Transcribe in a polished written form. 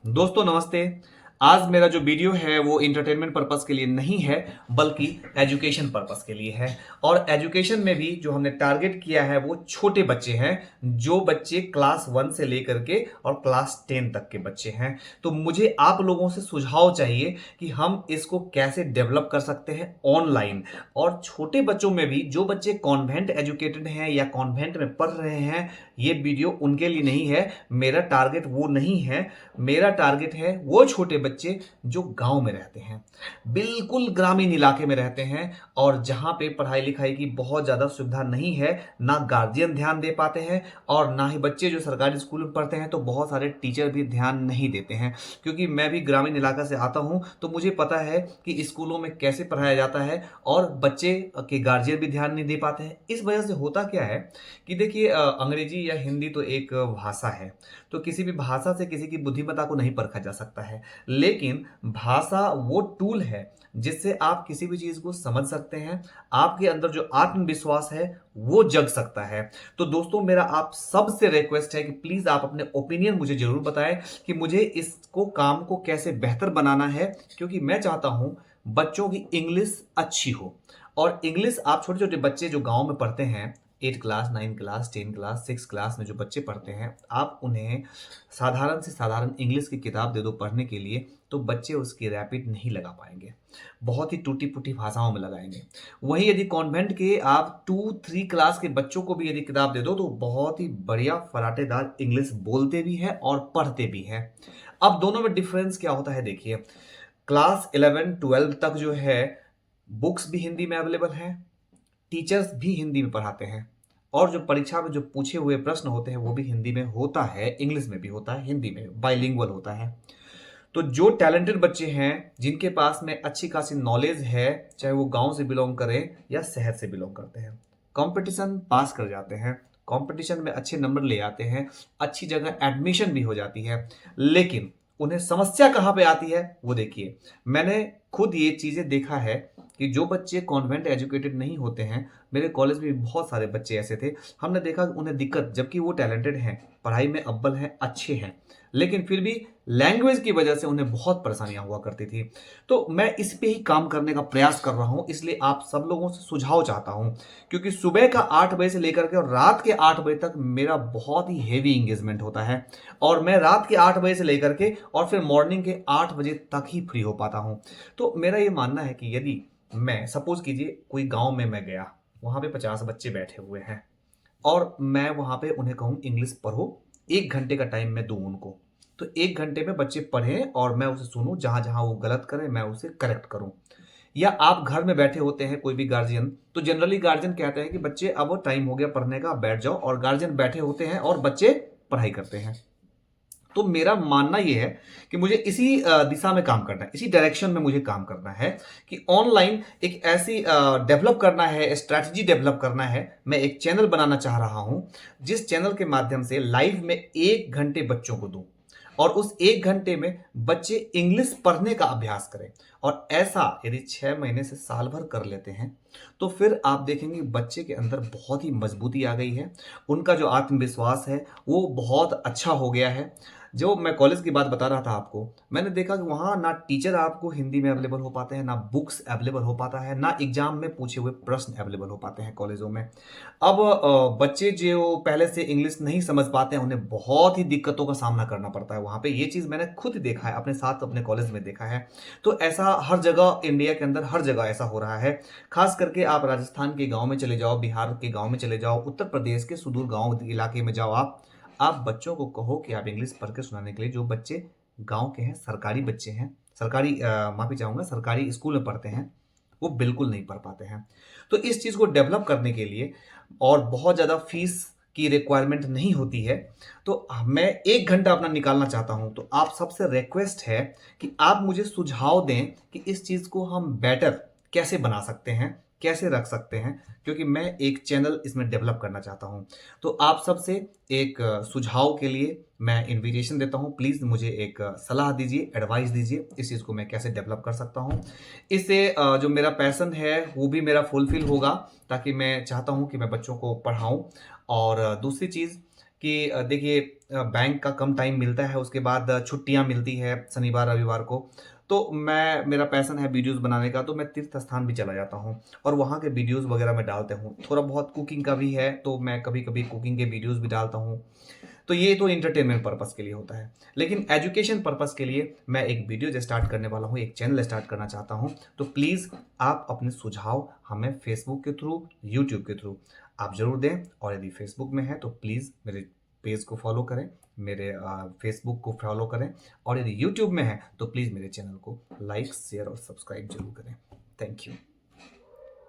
दोस्तों नमस्ते। आज मेरा जो वीडियो है वो इंटरटेनमेंट पर्पस के लिए नहीं है बल्कि एजुकेशन पर्पस के लिए है। और एजुकेशन में भी जो हमने टारगेट किया है वो छोटे बच्चे हैं, जो बच्चे क्लास 1 से लेकर के और क्लास 10 तक के बच्चे हैं। तो मुझे आप लोगों से सुझाव चाहिए कि हम इसको कैसे डेवलप कर सकते हैं ऑनलाइन। और छोटे बच्चों में भी जो बच्चे कॉन्वेंट एजुकेटेड हैं या कॉन्वेंट में पढ़ रहे हैं, ये वीडियो उनके लिए नहीं है। मेरा टारगेट वो नहीं है। मेरा टारगेट है वो छोटे बच्चे जो गांव में रहते हैं, बिल्कुल ग्रामीण इलाके में रहते हैं, और जहां पे पढ़ाई लिखाई की बहुत ज्यादा सुविधा नहीं है, ना गार्जियन ध्यान दे पाते हैं और ना ही बच्चे जो सरकारी स्कूल में पढ़ते हैं तो बहुत सारे टीचर भी ध्यान नहीं देते हैं। क्योंकि मैं भी ग्रामीण इलाका से आता हूं तो मुझे पता है कि स्कूलों में कैसे पढ़ाया जाता है और बच्चे के गार्जियन भी ध्यान नहीं दे पाते हैं। इस वजह से होता क्या है कि देखिए, अंग्रेजी या हिंदी तो एक भाषा है, तो किसी भी भाषा से किसी की बुद्धिमत्ता को नहीं परखा जा सकता है। लेकिन भाषा वो टूल है जिससे आप किसी भी चीज को समझ सकते हैं। आपके अंदर जो आत्मविश्वास है वो जग सकता है। तो दोस्तों, मेरा आप सबसे रिक्वेस्ट है कि प्लीज आप अपने ओपिनियन मुझे जरूर बताएं कि मुझे इसको काम को कैसे बेहतर बनाना है। क्योंकि मैं चाहता हूं बच्चों की इंग्लिश अच्छी हो। और इंग्लिश आप छोटे छोटे बच्चे जो गांव में पढ़ते हैं, 8 क्लास, 9 क्लास, 10 क्लास, 6 क्लास में जो बच्चे पढ़ते हैं, आप उन्हें साधारण से साधारण इंग्लिश की किताब दे दो पढ़ने के लिए, तो बच्चे उसकी रैपिड नहीं लगा पाएंगे, बहुत ही टूटी फूटी भाषाओं में लगाएंगे। वहीं यदि कॉन्वेंट के आप 2-3 क्लास के बच्चों को भी यदि किताब दे दो तो बहुत ही बढ़िया फराटेदार इंग्लिश बोलते भी हैं और पढ़ते भी हैं। अब दोनों में डिफरेंस क्या होता है देखिए, क्लास 11-12 तक जो है बुक्स भी हिंदी में अवेलेबल हैं, टीचर्स भी हिंदी में पढ़ाते हैं, और जो परीक्षा में जो पूछे हुए प्रश्न होते हैं वो भी हिंदी में होता है, इंग्लिश में भी होता है, हिंदी में बाइलिंगुअल होता है। तो जो टैलेंटेड बच्चे हैं, जिनके पास में अच्छी खासी नॉलेज है, चाहे वो गांव से बिलोंग करें या शहर से बिलोंग करते हैं, कंपटीशन पास कर जाते हैं, कंपटीशन में अच्छे नंबर ले आते हैं, अच्छी जगह एडमिशन भी हो जाती है। लेकिन उन्हें समस्या कहाँ पे आती है वो देखिए। मैंने खुद ये चीजें देखा है कि जो बच्चे कॉन्वेंट एजुकेटेड नहीं होते हैं, मेरे कॉलेज में भी बहुत सारे बच्चे ऐसे थे, हमने देखा कि उन्हें दिक्कत, जबकि वो टैलेंटेड हैं, पढ़ाई में अव्वल हैं, अच्छे हैं, लेकिन फिर भी लैंग्वेज की वजह से उन्हें बहुत परेशानियां हुआ करती थी। तो मैं इस पे ही काम करने का प्रयास कर रहा हूं, इसलिए आप सब लोगों से सुझाव चाहता हूं। क्योंकि सुबह का 8 बजे से लेकर के और रात के 8 बजे तक मेरा बहुत ही हेवी इंगेजमेंट होता है, और मैं रात के 8 बजे से लेकर के और फिर मॉर्निंग के 8 बजे तक ही फ्री हो पाता हूं। तो मेरा ये मानना है कि यदि मैं सपोज कीजिए कोई गांव में मैं गया, वहां पे 50 बच्चे बैठे हुए हैं, और मैं वहां पे उन्हें कहूं इंग्लिश पढ़ो, 1 घंटे का टाइम मैं दूं उनको, तो 1 घंटे में बच्चे पढ़ें और मैं उसे सुनूं, जहां जहां वो गलत करें मैं उसे करेक्ट करूं। या आप घर में बैठे होते हैं कोई भी गार्जियन, तो जनरली गार्जियन कहते हैं कि बच्चे अब टाइम हो गया पढ़ने का, बैठ जाओ, और गार्जियन बैठे होते हैं और बच्चे पढ़ाई करते हैं। तो मेरा मानना यह है कि मुझे इसी दिशा में काम करना है, इसी डायरेक्शन में मुझे काम करना है कि ऑनलाइन एक ऐसी डेवलप करना है, स्ट्रैटेजी डेवलप करना है। मैं एक चैनल बनाना चाह रहा हूं, जिस चैनल के माध्यम से लाइव में 1 घंटे बच्चों को दूं, और उस 1 घंटे में बच्चे इंग्लिश पढ़ने का अभ्यास करें। और ऐसा यदि 6 महीने से साल भर कर लेते हैं तो फिर आप देखेंगे बच्चे के अंदर बहुत ही मजबूती आ गई है, उनका जो आत्मविश्वास है वो बहुत अच्छा हो गया है। जो मैं कॉलेज की बात बता रहा था आपको, मैंने देखा कि वहाँ ना टीचर आपको हिंदी में अवेलेबल हो पाते हैं, ना बुक्स अवेलेबल हो पाता है, ना एग्जाम में पूछे हुए प्रश्न अवेलेबल हो पाते हैं कॉलेजों में। अब बच्चे जो पहले से इंग्लिश नहीं समझ पाते हैं, उन्हें बहुत ही दिक्कतों का सामना करना पड़ता है वहाँ पे। ये चीज़ मैंने खुद देखा है, अपने साथ अपने कॉलेज में देखा है। तो ऐसा हर जगह, इंडिया के अंदर हर जगह ऐसा हो रहा है। खास करके आप राजस्थान के गाँव में चले जाओ, बिहार के गाँव में चले जाओ, उत्तर प्रदेश के सुदूर गाँव इलाके में जाओ, आप बच्चों को कहो कि आप इंग्लिश पढ़ के सुनाने के लिए, जो बच्चे गांव के हैं, सरकारी बच्चे हैं, सरकारी माफी चाहूंगा, सरकारी स्कूल में पढ़ते हैं, वो बिल्कुल नहीं पढ़ पाते हैं। तो इस चीज़ को डेवलप करने के लिए, और बहुत ज़्यादा फीस की रिक्वायरमेंट नहीं होती है, तो मैं 1 घंटा अपना निकालना चाहता हूं। तो आप सबसे रिक्वेस्ट है कि आप मुझे सुझाव दें कि इस चीज़ को हम बेटर कैसे बना सकते हैं, कैसे रख सकते हैं, क्योंकि मैं एक चैनल इसमें डेवलप करना चाहता हूं। तो आप सबसे एक सुझाव के लिए मैं इनविटेशन देता हूं, प्लीज़ मुझे एक सलाह दीजिए, एडवाइस दीजिए, इस चीज़ को मैं कैसे डेवलप कर सकता हूं। इससे जो मेरा पैशन है वो भी मेरा फुलफिल होगा, ताकि मैं चाहता हूं कि मैं बच्चों को पढ़ाऊं। और दूसरी चीज़ कि देखिए बैंक का कम टाइम मिलता है, उसके बाद छुट्टियाँ मिलती है शनिवार, रविवार को। तो मेरा पैशन है वीडियोज़ बनाने का, तो मैं तीर्थ स्थान भी चला जाता हूँ और वहाँ के वीडियोज़ वगैरह मैं डालता हूँ। थोड़ा बहुत कुकिंग का भी है, तो मैं कभी-कभी कुकिंग के वीडियोज़ भी डालता हूँ। तो ये तो एंटरटेनमेंट पर्पज़ के लिए होता है। लेकिन एजुकेशन पर्पज़ के लिए मैं एक वीडियो जो स्टार्ट करने वाला हूँ, एक चैनल स्टार्ट करना चाहता हूँ। तो प्लीज़ आप अपने सुझाव हमें फ़ेसबुक के थ्रू, यूट्यूब के थ्रू आप ज़रूर दें, और यदि फ़ेसबुक में है तो प्लीज़ मेरे पेज को फ़ॉलो करें, मेरे फ़ेसबुक को फ़ॉलो करें, और यदि यूट्यूब में है तो प्लीज़ मेरे चैनल को लाइक, शेयर और सब्सक्राइब ज़रूर करें। Thank you.